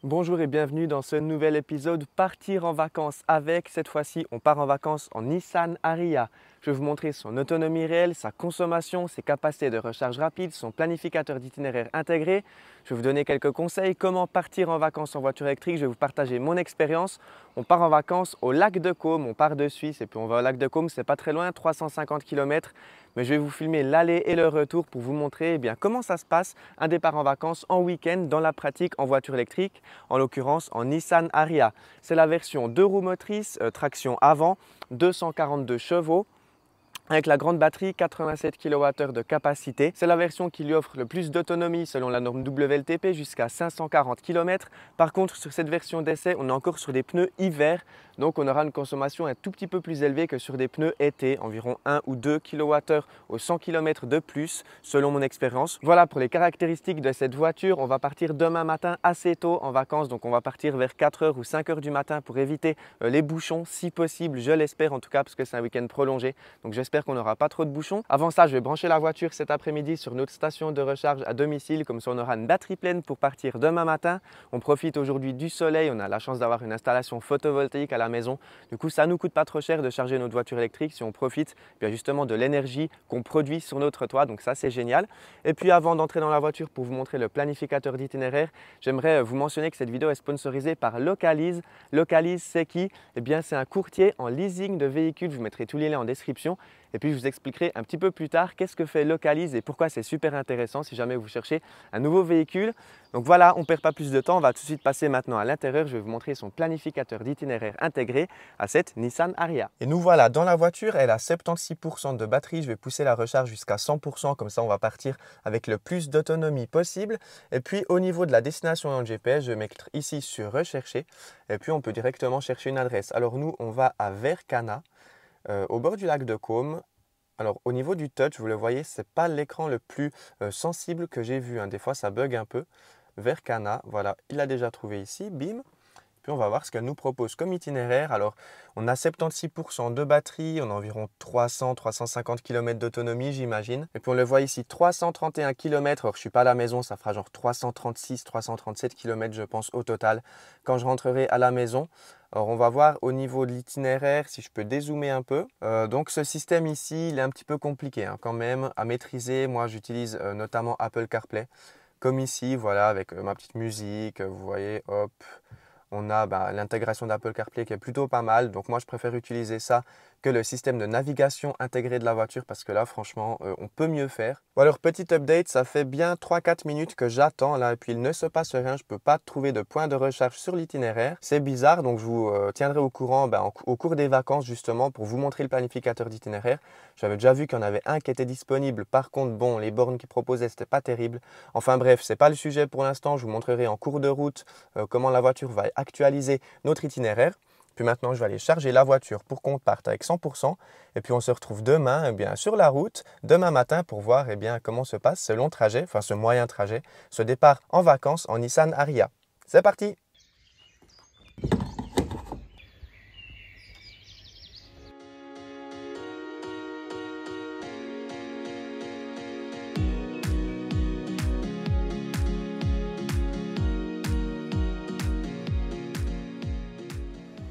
Bonjour et bienvenue dans ce nouvel épisode Partir en vacances avec. Cette fois-ci, on part en vacances en Nissan Ariya. Je vais vous montrer son autonomie réelle, sa consommation, ses capacités de recharge rapide, son planificateur d'itinéraire intégré. Je vais vous donner quelques conseils, comment partir en vacances en voiture électrique. Je vais vous partager mon expérience. On part en vacances au lac de Caume, on part de Suisse et puis on va au lac de Caume, c'est pas très loin, 350 km. Mais je vais vous filmer l'aller et le retour pour vous montrer comment ça se passe un départ en vacances en week-end dans la pratique en voiture électrique, en l'occurrence en Nissan Ariya. C'est la version 2 roues motrices, traction avant, 242 chevaux. Avec la grande batterie, 87 kWh de capacité. C'est la version qui lui offre le plus d'autonomie selon la norme WLTP jusqu'à 540 km. Par contre, sur cette version d'essai, on est encore sur des pneus hiver. Donc on aura une consommation un tout petit peu plus élevée que sur des pneus été, environ 1 ou 2 kWh au 100 km de plus selon mon expérience. Voilà pour les caractéristiques de cette voiture. On va partir demain matin assez tôt en vacances. Donc on va partir vers 4h ou 5h du matin pour éviter les bouchons si possible. Je l'espère en tout cas parce que c'est un week-end prolongé. Donc j'espère qu'on n'aura pas trop de bouchons. Avant ça, je vais brancher la voiture cet après-midi sur notre station de recharge à domicile. Comme ça, on aura une batterie pleine pour partir demain matin. On profite aujourd'hui du soleil. On a la chance d'avoir une installation photovoltaïque à la maison. Du coup, ça ne nous coûte pas trop cher de charger notre voiture électrique si on profite justement de l'énergie qu'on produit sur notre toit. Donc ça, c'est génial. Et puis avant d'entrer dans la voiture pour vous montrer le planificateur d'itinéraire, j'aimerais vous mentionner que cette vidéo est sponsorisée par Localise. Localise, c'est qui? C'est un courtier en leasing de véhicules. Je vous mettrai tous les liens en description. Et puis, je vous expliquerai un petit peu plus tard qu'est-ce que fait Localise et pourquoi c'est super intéressant si jamais vous cherchez un nouveau véhicule. Donc voilà, on ne perd pas plus de temps. On va tout de suite passer maintenant à l'intérieur. Je vais vous montrer son planificateur d'itinéraire intégré à cette Nissan Ariya. Et nous voilà dans la voiture. Elle a 76% de batterie. Je vais pousser la recharge jusqu'à 100%. Comme ça, on va partir avec le plus d'autonomie possible. Et puis, au niveau de la destination dans le GPS, je vais mettre ici sur Rechercher. Et puis, on peut directement chercher une adresse. Alors nous, on va à Vercana. Au bord du lac de Caume. Alors au niveau du touch, vous le voyez, ce n'est pas l'écran le plus sensible que j'ai vu. Des fois, ça bug un peu. Vercana, voilà, il l'a déjà trouvé ici, bim. Puis on va voir ce qu'elle nous propose comme itinéraire. Alors on a 76% de batterie, on a environ 300-350 km d'autonomie j'imagine. Et puis on le voit ici, 331 km. Alors je ne suis pas à la maison, ça fera genre 336-337 km je pense au total quand je rentrerai à la maison. Alors on va voir au niveau de l'itinéraire si je peux dézoomer un peu. Donc ce système ici, il est un petit peu compliqué quand même à maîtriser. Moi j'utilise notamment Apple CarPlay. Comme ici, voilà, avec ma petite musique, vous voyez, hop. On a l'intégration d'Apple CarPlay qui est plutôt pas mal. Donc moi, je préfère utiliser ça que le système de navigation intégré de la voiture parce que là, franchement, on peut mieux faire. Bon, alors, petit update, ça fait bien 3-4 minutes que j'attends là et puis il ne se passe rien. Je ne peux pas trouver de point de recharge sur l'itinéraire. C'est bizarre, donc je vous tiendrai au courant au cours des vacances justement pour vous montrer le planificateur d'itinéraire. J'avais déjà vu qu'il y en avait un qui était disponible. Par contre, bon, les bornes qu'ils proposaient, c'était pas terrible. Enfin bref, ce n'est pas le sujet pour l'instant. Je vous montrerai en cours de route comment la voiture va actualiser notre itinéraire. Puis maintenant, je vais aller charger la voiture pour qu'on parte avec 100%. Et puis, on se retrouve demain sur la route, demain matin, pour voir comment se passe ce long trajet, enfin ce moyen trajet, ce départ en vacances en Nissan Ariya. C'est parti!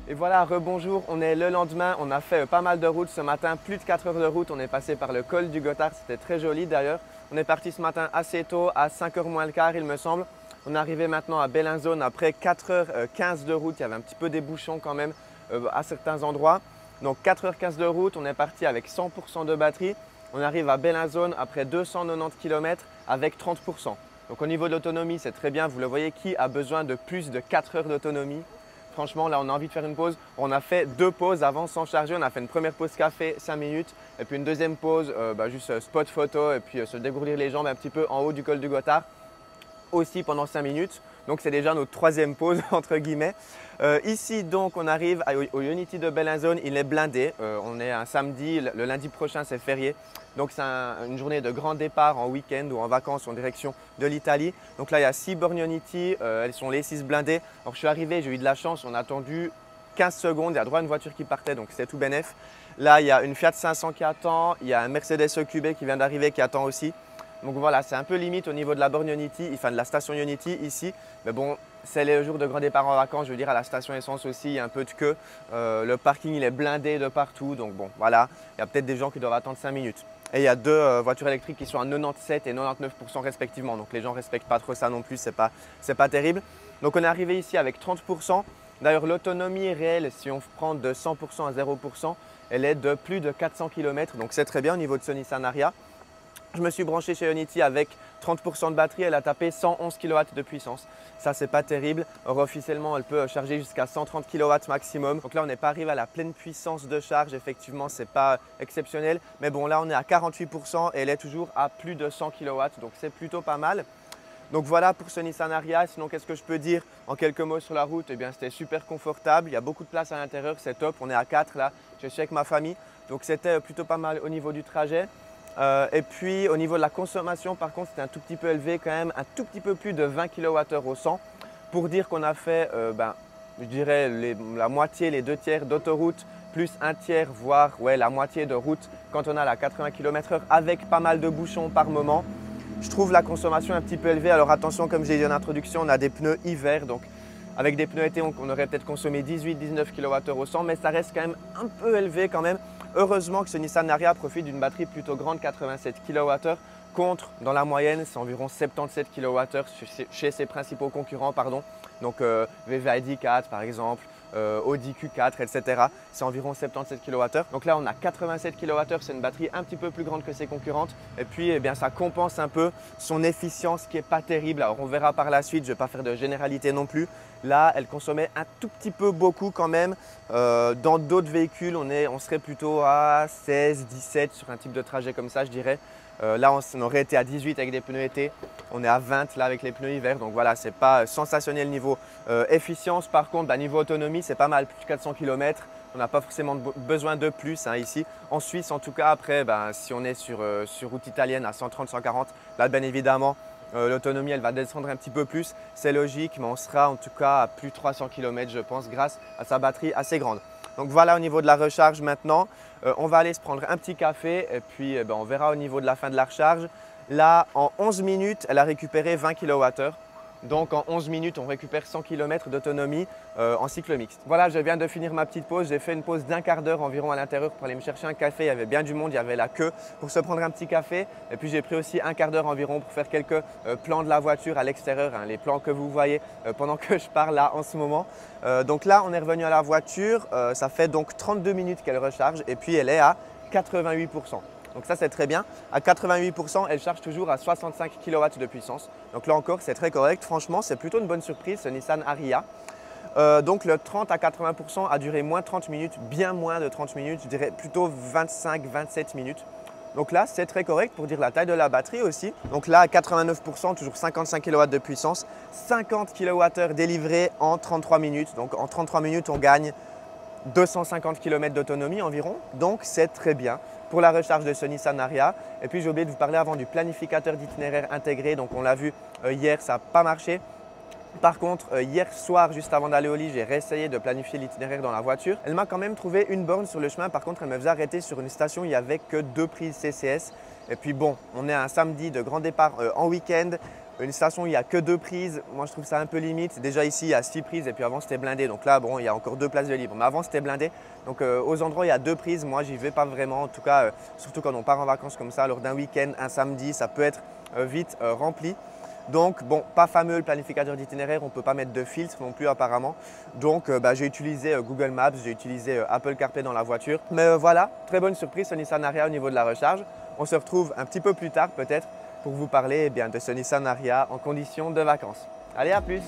Et voilà, rebonjour, on est le lendemain, on a fait pas mal de route ce matin, plus de 4 heures de route, on est passé par le col du Gothard, c'était très joli d'ailleurs. On est parti ce matin assez tôt, à 5h moins le quart il me semble. On est arrivé maintenant à Bellinzone après 4h15 de route, il y avait un petit peu des bouchons quand même à certains endroits. Donc 4h15 de route, on est parti avec 100% de batterie. On arrive à Bellinzone après 290 km avec 30%. Donc au niveau de l'autonomie, c'est très bien, vous le voyez, qui a besoin de plus de 4 heures d'autonomie? Franchement, là, on a envie de faire une pause. On a fait 2 pauses avant sans charger. On a fait une première pause café, 5 minutes. Et puis une deuxième pause, juste spot photo et puis se dégourdir les jambes un petit peu en haut du col du Gothard. Aussi pendant 5 minutes. Donc, c'est déjà notre 3e pause, entre guillemets. Ici, donc, on arrive au Unity de Bellinzone. Il est blindé. On est un samedi. Le lundi prochain, c'est férié. Donc, c'est une journée de grand départ en week-end ou en vacances en direction de l'Italie. Donc là, il y a 6 bornes Unity. Elles sont les 6 blindées. Alors, je suis arrivé, j'ai eu de la chance. On a attendu 15 secondes. Il y a droit à une voiture qui partait. Donc, c'est tout bénef. Là, il y a une Fiat 500 qui attend. Il y a un Mercedes EQB qui vient d'arriver qui attend aussi. Donc voilà, c'est un peu limite au niveau de la borne Ionity, enfin de la station Ionity ici. Mais bon, c'est le jour de grand départ en vacances, je veux dire à la station essence aussi, il y a un peu de queue. Le parking il est blindé de partout, donc bon voilà, il y a peut-être des gens qui doivent attendre 5 minutes. Et il y a deux voitures électriques qui sont à 97 et 99% respectivement, donc les gens ne respectent pas trop ça non plus, c'est pas terrible. Donc on est arrivé ici avec 30%. D'ailleurs l'autonomie réelle, si on prend de 100% à 0%, elle est de plus de 400 km, donc c'est très bien au niveau de ce Nissan Ariya. Je me suis branché chez Ionity avec 30% de batterie, elle a tapé 111 kW de puissance. Ça, c'est pas terrible. Or, officiellement, elle peut charger jusqu'à 130 kW maximum. Donc là, on n'est pas arrivé à la pleine puissance de charge. Effectivement, ce n'est pas exceptionnel. Mais bon, là, on est à 48% et elle est toujours à plus de 100 kW. Donc, c'est plutôt pas mal. Donc voilà pour ce Nissan Ariya. Sinon, qu'est-ce que je peux dire en quelques mots sur la route? Eh bien, c'était super confortable. Il y a beaucoup de place à l'intérieur, c'est top. On est à 4 là. Je suis avec ma famille. Donc, c'était plutôt pas mal au niveau du trajet. Et puis au niveau de la consommation, par contre, c'était un tout petit peu élevé quand même, un tout petit peu plus de 20 kWh au 100. Pour dire qu'on a fait, je dirais, la moitié, les 2/3 d'autoroute, plus un tiers, voire la moitié de route quand on a la 80 km/h avec pas mal de bouchons par moment. Je trouve la consommation un petit peu élevée. Alors attention, comme j'ai dit en introduction, on a des pneus hiver. Donc avec des pneus été, on aurait peut-être consommé 18-19 kWh au 100, mais ça reste quand même un peu élevé quand même. Heureusement que ce Nissan Ariya profite d'une batterie plutôt grande, 87 kWh, contre, dans la moyenne, c'est environ 77 kWh chez ses principaux concurrents. Donc VV ID4 par exemple, Audi Q4, etc. C'est environ 77 kWh. Donc là, on a 87 kWh, c'est une batterie un petit peu plus grande que ses concurrentes. Et puis, eh bien, ça compense un peu son efficience qui n'est pas terrible. Alors, on verra par la suite, je ne vais pas faire de généralité non plus. Là, elle consommait un tout petit peu beaucoup quand même. Dans d'autres véhicules, on serait plutôt à 16, 17 sur un type de trajet comme ça, je dirais. Là, on aurait été à 18 avec des pneus été. On est à 20 là avec les pneus hiver. Donc voilà, ce n'est pas sensationnel niveau efficience. Par contre, niveau autonomie, c'est pas mal, plus de 400 km. On n'a pas forcément besoin de plus ici. En Suisse, en tout cas, après, si on est sur route italienne à 130-140, là, bien évidemment, l'autonomie, elle va descendre un petit peu plus. C'est logique, mais on sera en tout cas à plus de 300 km, je pense, grâce à sa batterie assez grande. Donc voilà au niveau de la recharge maintenant. On va aller se prendre un petit café et puis on verra au niveau de la fin de la recharge. Là, en 11 minutes, elle a récupéré 20 kWh. Donc en 11 minutes, on récupère 100 km d'autonomie en cycle mixte. Voilà, je viens de finir ma petite pause. J'ai fait une pause d'un quart d'heure environ à l'intérieur pour aller me chercher un café. Il y avait bien du monde, il y avait la queue pour se prendre un petit café. Et puis j'ai pris aussi un quart d'heure environ pour faire quelques plans de la voiture à l'extérieur, les plans que vous voyez pendant que je parle là en ce moment. Donc là, on est revenu à la voiture. Ça fait donc 32 minutes qu'elle recharge et puis elle est à 88%. Donc ça, c'est très bien. À 88%, elle charge toujours à 65 kW de puissance. Donc là encore, c'est très correct. Franchement, c'est plutôt une bonne surprise, ce Nissan Ariya. Donc le 30 à 80% a duré moins de 30 minutes, bien moins de 30 minutes, je dirais plutôt 25-27 minutes. Donc là, c'est très correct pour dire la taille de la batterie aussi. Donc là, à 89%, toujours 55 kW de puissance, 50 kWh délivrés en 33 minutes. Donc en 33 minutes, on gagne 250 km d'autonomie environ. Donc c'est très bien pour la recharge de ce Nissan Ariya. Et puis j'ai oublié de vous parler avant du planificateur d'itinéraire intégré. Donc on l'a vu hier, ça n'a pas marché. Par contre, hier soir, juste avant d'aller au lit, j'ai réessayé de planifier l'itinéraire dans la voiture. Elle m'a quand même trouvé une borne sur le chemin. Par contre, elle me faisait arrêter sur une station où il n'y avait que 2 prises CCS. Et puis bon, on est un samedi de grand départ en week-end. Une station où il n'y a que 2 prises, moi je trouve ça un peu limite. Déjà ici, il y a 6 prises et puis avant c'était blindé. Donc là, bon, il y a encore 2 places de libre. Mais avant c'était blindé. Donc aux endroits où il y a 2 prises, moi j'y vais pas vraiment. En tout cas, surtout quand on part en vacances comme ça, lors d'un week-end, un samedi, ça peut être vite rempli. Donc bon, pas fameux le planificateur d'itinéraire, on ne peut pas mettre de filtre non plus apparemment. Donc j'ai utilisé Google Maps, j'ai utilisé Apple CarPlay dans la voiture. Mais voilà, très bonne surprise ce Nissan Ariya au niveau de la recharge. On se retrouve un petit peu plus tard peut-être pour vous parler de ce Nissan Ariya en conditions de vacances. Allez, à plus!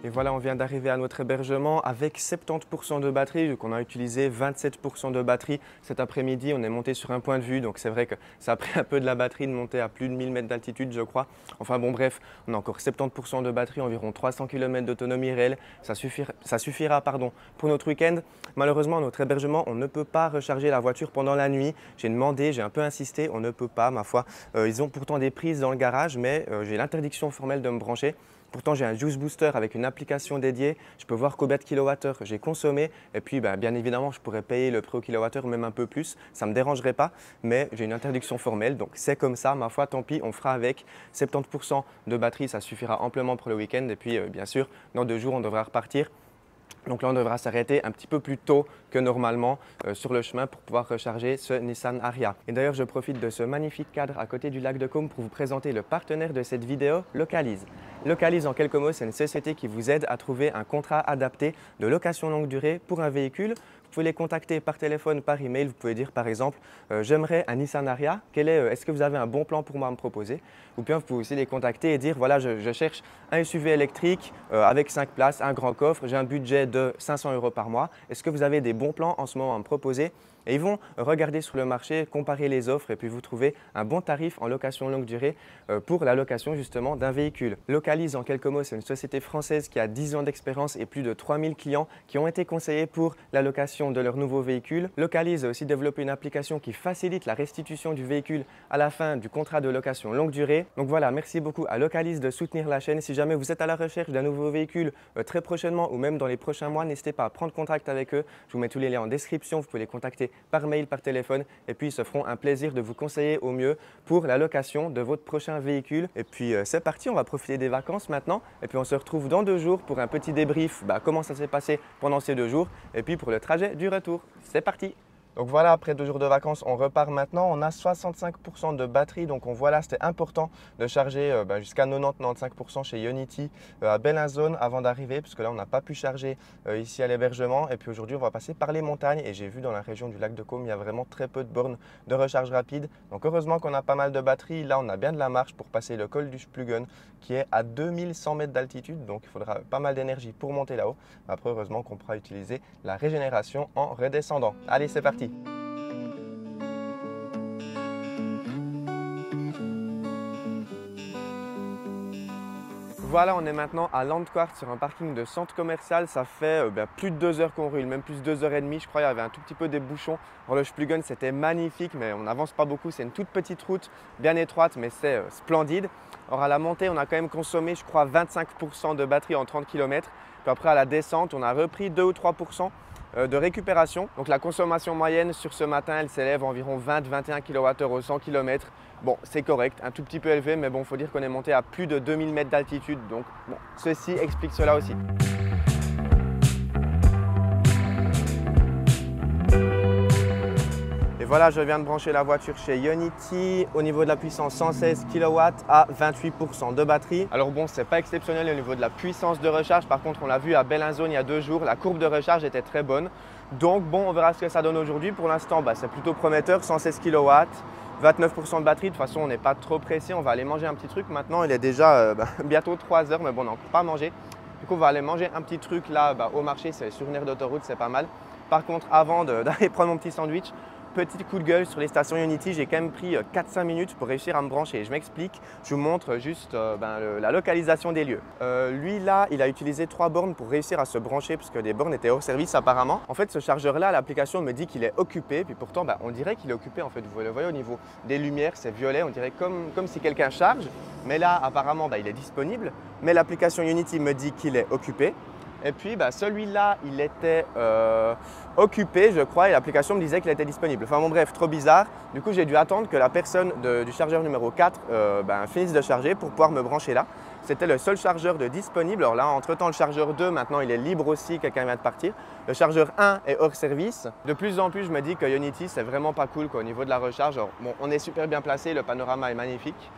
Et voilà, on vient d'arriver à notre hébergement avec 70% de batterie, donc on a utilisé 27% de batterie cet après-midi. On est monté sur un point de vue, donc c'est vrai que ça a pris un peu de la batterie de monter à plus de 1000 mètres d'altitude, je crois. Enfin bon, bref, on a encore 70% de batterie, environ 300 km d'autonomie réelle. Ça suffira pour notre week-end. Malheureusement, notre hébergement, on ne peut pas recharger la voiture pendant la nuit. J'ai demandé, j'ai un peu insisté, on ne peut pas, ma foi. Ils ont pourtant des prises dans le garage, mais j'ai l'interdiction formelle de me brancher. Pourtant, j'ai un Juice Booster avec une application dédiée. Je peux voir combien de kilowattheures j'ai consommé. Et puis, bien évidemment, je pourrais payer le prix au kilowattheure, même un peu plus. Ça ne me dérangerait pas, mais j'ai une interdiction formelle. Donc, c'est comme ça. Ma foi, tant pis, on fera avec. 70% de batterie, ça suffira amplement pour le week-end. Et puis, bien sûr, dans 2 jours, on devra repartir. Donc là, on devra s'arrêter un petit peu plus tôt que normalement sur le chemin pour pouvoir recharger ce Nissan Ariya. Et d'ailleurs, je profite de ce magnifique cadre à côté du lac de Caume pour vous présenter le partenaire de cette vidéo, Localise. Localise, en quelques mots, c'est une société qui vous aide à trouver un contrat adapté de location longue durée pour un véhicule. Vous pouvez les contacter par téléphone, par email. Vous pouvez dire par exemple, j'aimerais un Nissan Ariya. Est-ce que vous avez un bon plan pour moi à me proposer? Ou bien vous pouvez aussi les contacter et dire, voilà, je cherche un SUV électrique avec 5 places, un grand coffre. J'ai un budget de 500 € par mois. Est-ce que vous avez des bons plans en ce moment à me proposer? Et ils vont regarder sur le marché, comparer les offres et puis vous trouver un bon tarif en location longue durée pour la location justement d'un véhicule. Localise, en quelques mots, c'est une société française qui a 10 ans d'expérience et plus de 3000 clients qui ont été conseillés pour la location de leur nouveau véhicule. Localise a aussi développé une application qui facilite la restitution du véhicule à la fin du contrat de location longue durée. Donc voilà, merci beaucoup à Localise de soutenir la chaîne. Si jamais vous êtes à la recherche d'un nouveau véhicule très prochainement ou même dans les prochains mois, n'hésitez pas à prendre contact avec eux. Je vous mets tous les liens en description. Vous pouvez les contacter par mail, par téléphone et puis ils se feront un plaisir de vous conseiller au mieux pour la location de votre prochain véhicule. Et puis c'est parti, on va profiter des vacances maintenant et puis on se retrouve dans 2 jours pour un petit débrief, comment ça s'est passé pendant ces 2 jours et puis pour le trajet du retour. C'est parti! Donc voilà, après 2 jours de vacances, on repart maintenant. On a 65% de batterie, donc on voit là, c'était important de charger jusqu'à 90-95% chez Ionity à Bellinzone avant d'arriver, parce que là, on n'a pas pu charger ici à l'hébergement. Et puis aujourd'hui, on va passer par les montagnes et j'ai vu dans la région du lac de Caume, il y a vraiment très peu de bornes de recharge rapide. Donc heureusement qu'on a pas mal de batterie. Là, on a bien de la marche pour passer le col du Splugen qui est à 2100 mètres d'altitude, donc il faudra pas mal d'énergie pour monter là-haut. Après, heureusement qu'on pourra utiliser la régénération en redescendant. Allez, c'est parti! Voilà, on est maintenant à Landquart sur un parking de centre commercial. Ça fait plus de 2 heures qu'on roule, même plus de 2 heures et demie. Je crois qu'il y avait un tout petit peu des bouchons. Pour le Splugen, c'était magnifique, mais on n'avance pas beaucoup. C'est une toute petite route, bien étroite, mais c'est splendide. Alors à la montée, on a quand même consommé, je crois, 25% de batterie en 30 km. Puis après, à la descente, on a repris 2 ou 3% de récupération. Donc la consommation moyenne sur ce matin, elle s'élève à environ 20-21 kWh au 100 km. Bon, c'est correct, un tout petit peu élevé, mais bon, il faut dire qu'on est monté à plus de 2000 mètres d'altitude. Donc bon, ceci explique cela aussi. Et voilà, je viens de brancher la voiture chez Ionity. Au niveau de la puissance, 116 kW à 28% de batterie. Alors bon, c'est pas exceptionnel au niveau de la puissance de recharge. Par contre, on l'a vu à Bellinzone il y a 2 jours, la courbe de recharge était très bonne. Donc bon, on verra ce que ça donne aujourd'hui. Pour l'instant, c'est plutôt prometteur, 116 kW. 29% de batterie, de toute façon on n'est pas trop pressé, on va aller manger un petit truc. Maintenant il est déjà bientôt 3 heures, mais bon on n'a encore pas mangé. Du coup on va aller manger un petit truc là au marché, c'est sur une aire d'autoroute, c'est pas mal. Par contre avant d'aller prendre mon petit sandwich, petit coup de gueule sur les stations Ionity, j'ai quand même pris 4-5 minutes pour réussir à me brancher. Je m'explique, je vous montre juste la localisation des lieux. Lui là, il a utilisé 3 bornes pour réussir à se brancher parce que des bornes étaient hors service apparemment. En fait ce chargeur là, l'application me dit qu'il est occupé, puis pourtant on dirait qu'il est occupé en fait. Vous le voyez au niveau des lumières, c'est violet, on dirait comme si quelqu'un charge. Mais là apparemment il est disponible, mais l'application Ionity me dit qu'il est occupé. Et puis celui-là, il était occupé, je crois, et l'application me disait qu'il était disponible. Enfin bon bref, trop bizarre. Du coup, j'ai dû attendre que la personne du chargeur numéro 4 finisse de charger pour pouvoir me brancher là. C'était le seul chargeur de disponible. Alors là, entre-temps, le chargeur 2, maintenant, il est libre aussi, quelqu'un vient de partir. Le chargeur 1 est hors service. De plus en plus, je me dis que Ionity, c'est vraiment pas cool au niveau de la recharge. Alors, bon, on est super bien placé, le panorama est magnifique.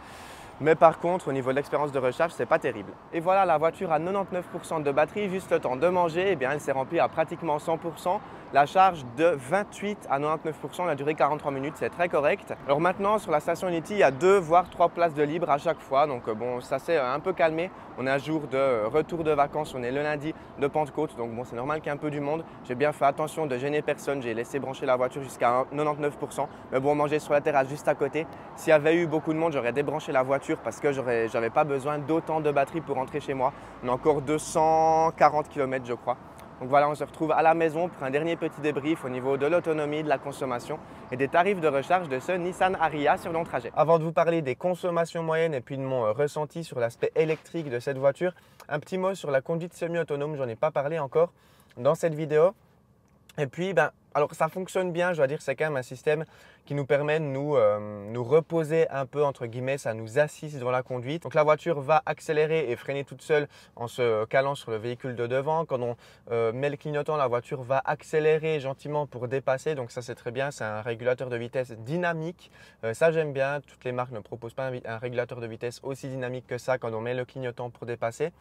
Mais par contre, au niveau de l'expérience de recharge, c'est pas terrible. Et voilà, la voiture a 99% de batterie, juste le temps de manger, elle s'est remplie à pratiquement 100%. La charge de 28 à 99%, elle a duré 43 minutes, c'est très correct. Alors maintenant, sur la station Ionity, il y a 2 voire 3 places de libre à chaque fois. Donc bon, ça s'est un peu calmé. On est un jour de retour de vacances, on est le lundi de Pentecôte. Donc bon, c'est normal qu'il y ait un peu du monde. J'ai bien fait attention de gêner personne. J'ai laissé brancher la voiture jusqu'à 99%. Mais bon, on mangeait sur la terrasse juste à côté. S'il y avait eu beaucoup de monde, j'aurais débranché la voiture parce que j'avais pas besoin d'autant de batterie pour rentrer chez moi. On a encore 240 km, je crois. Donc voilà, on se retrouve à la maison pour un dernier petit débrief au niveau de l'autonomie, de la consommation et des tarifs de recharge de ce Nissan Ariya sur long trajet. Avant de vous parler des consommations moyennes et puis de mon ressenti sur l'aspect électrique de cette voiture, un petit mot sur la conduite semi-autonome, j'en ai pas parlé encore dans cette vidéo. Et puis, alors ça fonctionne bien, je dois dire, c'est quand même un système qui nous permet de nous reposer un peu, entre guillemets, ça nous assiste dans la conduite. Donc la voiture va accélérer et freiner toute seule en se calant sur le véhicule de devant. Quand on met le clignotant, la voiture va accélérer gentiment pour dépasser, donc ça c'est très bien, c'est un régulateur de vitesse dynamique. Ça j'aime bien, toutes les marques ne proposent pas un régulateur de vitesse aussi dynamique que ça quand on met le clignotant pour dépasser.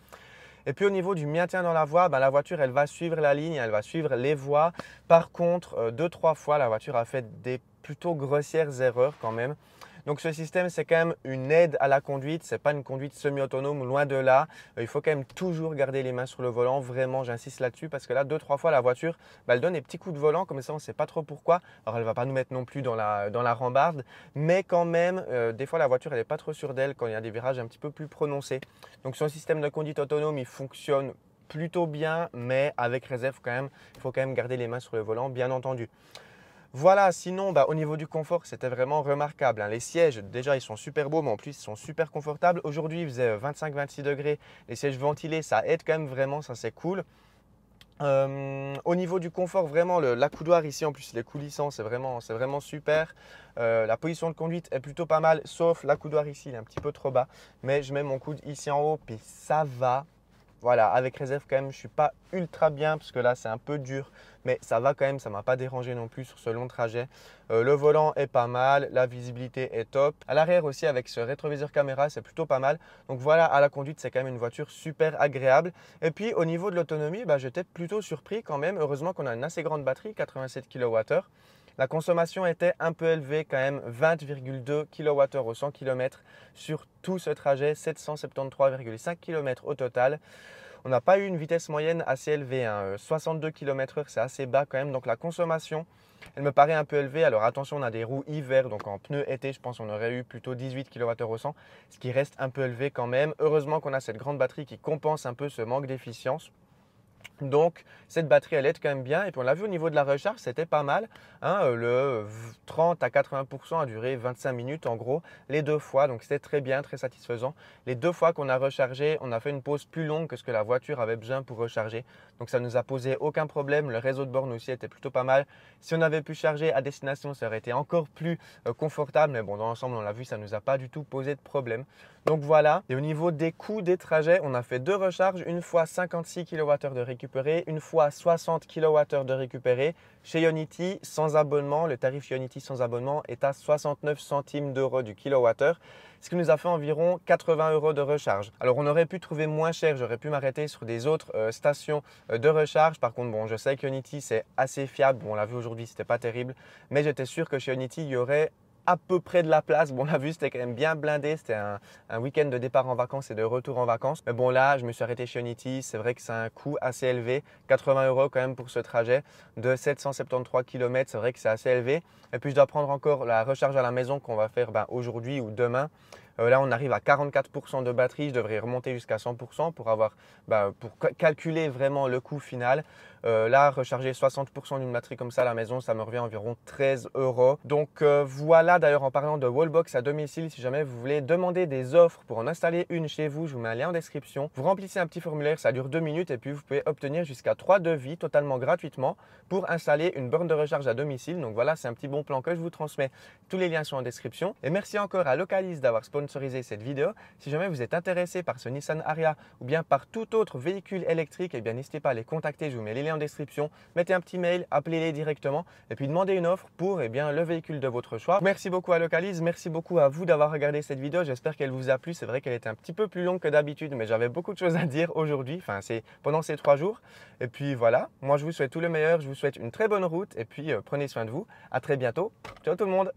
Et puis au niveau du maintien dans la voie, la voiture elle va suivre la ligne, elle va suivre les voies. Par contre, 2-3 fois, la voiture a fait des plutôt grossières erreurs quand même. Donc ce système, c'est quand même une aide à la conduite, ce n'est pas une conduite semi-autonome, loin de là. Il faut quand même toujours garder les mains sur le volant, vraiment j'insiste là-dessus parce que là, 2-3 fois, la voiture, elle donne des petits coups de volant, comme ça on ne sait pas trop pourquoi. Alors elle ne va pas nous mettre non plus dans la rambarde, mais quand même, des fois la voiture, elle n'est pas trop sûre d'elle quand il y a des virages un petit peu plus prononcés. Donc son système de conduite autonome, il fonctionne plutôt bien, mais avec réserve quand même, il faut quand même garder les mains sur le volant, bien entendu. Voilà, sinon au niveau du confort, c'était vraiment remarquable. Les sièges, déjà ils sont super beaux, mais en plus ils sont super confortables. Aujourd'hui, il faisait 25-26 degrés. Les sièges ventilés, ça aide quand même vraiment, ça c'est cool. Au niveau du confort, vraiment l'accoudoir ici, en plus il est coulissant, c'est vraiment super. La position de conduite est plutôt pas mal, sauf l'accoudoir ici, il est un petit peu trop bas. Mais je mets mon coude ici en haut, puis ça va. Voilà, avec réserve quand même, je ne suis pas ultra bien parce que là c'est un peu dur, mais ça va quand même, ça ne m'a pas dérangé non plus sur ce long trajet. Le volant est pas mal, la visibilité est top. À l'arrière aussi avec ce rétroviseur caméra, c'est plutôt pas mal. Donc voilà, à la conduite, c'est quand même une voiture super agréable. Et puis au niveau de l'autonomie, j'étais plutôt surpris quand même. Heureusement qu'on a une assez grande batterie, 87 kWh. La consommation était un peu élevée quand même, 20,2 kWh au 100 km sur tout ce trajet, 773,5 km au total. On n'a pas eu une vitesse moyenne assez élevée, 62 km/h, c'est assez bas quand même. Donc la consommation, elle me paraît un peu élevée. Alors attention, on a des roues hiver, donc en pneus été, je pense qu'on aurait eu plutôt 18 kWh au 100, ce qui reste un peu élevé quand même. Heureusement qu'on a cette grande batterie qui compense un peu ce manque d'efficience. Donc cette batterie elle aide quand même bien et puis on l'a vu au niveau de la recharge, c'était pas mal, le 30 à 80% a duré 25 minutes en gros les deux fois, donc c'était très bien, très satisfaisant. Les deux fois qu'on a rechargé, on a fait une pause plus longue que ce que la voiture avait besoin pour recharger, donc ça ne nous a posé aucun problème. Le réseau de borne aussi était plutôt pas mal. Si on avait pu charger à destination, ça aurait été encore plus confortable, mais bon, dans l'ensemble on l'a vu, ça ne nous a pas du tout posé de problème. Donc voilà, et au niveau des coûts des trajets, on a fait deux recharges, une fois 56 kWh de récupéré, une fois 60 kWh de récupéré. Chez Ionity, sans abonnement, le tarif Ionity sans abonnement est à 69 centimes d'euros du kilowattheure, ce qui nous a fait environ 80 € de recharge. Alors on aurait pu trouver moins cher, j'aurais pu m'arrêter sur des autres stations de recharge. Par contre, bon, je sais que Ionity c'est assez fiable, bon, on l'a vu aujourd'hui, c'était pas terrible, mais j'étais sûr que chez Ionity, il y aurait à peu près de la place. Bon, on l'a vu, c'était quand même bien blindé. C'était un week-end de départ en vacances et de retour en vacances. Mais bon, là, je me suis arrêté chez Ionity. C'est vrai que c'est un coût assez élevé. 80 € quand même pour ce trajet de 773 km. C'est vrai que c'est assez élevé. Et puis, je dois prendre encore la recharge à la maison qu'on va faire aujourd'hui ou demain. Là, on arrive à 44% de batterie. Je devrais remonter jusqu'à 100% pour calculer vraiment le coût final. Là, recharger 60% d'une batterie comme ça à la maison, ça me revient environ 13 €. Donc voilà, d'ailleurs, en parlant de Wallbox à domicile, si jamais vous voulez demander des offres pour en installer une chez vous, je vous mets un lien en description. Vous remplissez un petit formulaire, ça dure 2 minutes et puis vous pouvez obtenir jusqu'à 3 devis totalement gratuitement pour installer une borne de recharge à domicile. Donc voilà, c'est un petit bon plan que je vous transmets. Tous les liens sont en description. Et merci encore à Localise d'avoir sponsorisé cette vidéo. Si jamais vous êtes intéressé par ce Nissan Ariya ou bien par tout autre véhicule électrique, eh bien n'hésitez pas à les contacter. Je vous mets les liens en description. Mettez un petit mail, appelez-les directement et puis demandez une offre pour le véhicule de votre choix. Merci beaucoup à Localise. Merci beaucoup à vous d'avoir regardé cette vidéo. J'espère qu'elle vous a plu. C'est vrai qu'elle était un petit peu plus longue que d'habitude, mais j'avais beaucoup de choses à dire aujourd'hui. Enfin, c'est pendant ces 3 jours. Et puis voilà, moi je vous souhaite tout le meilleur. Je vous souhaite une très bonne route et puis prenez soin de vous. À très bientôt. Ciao tout le monde.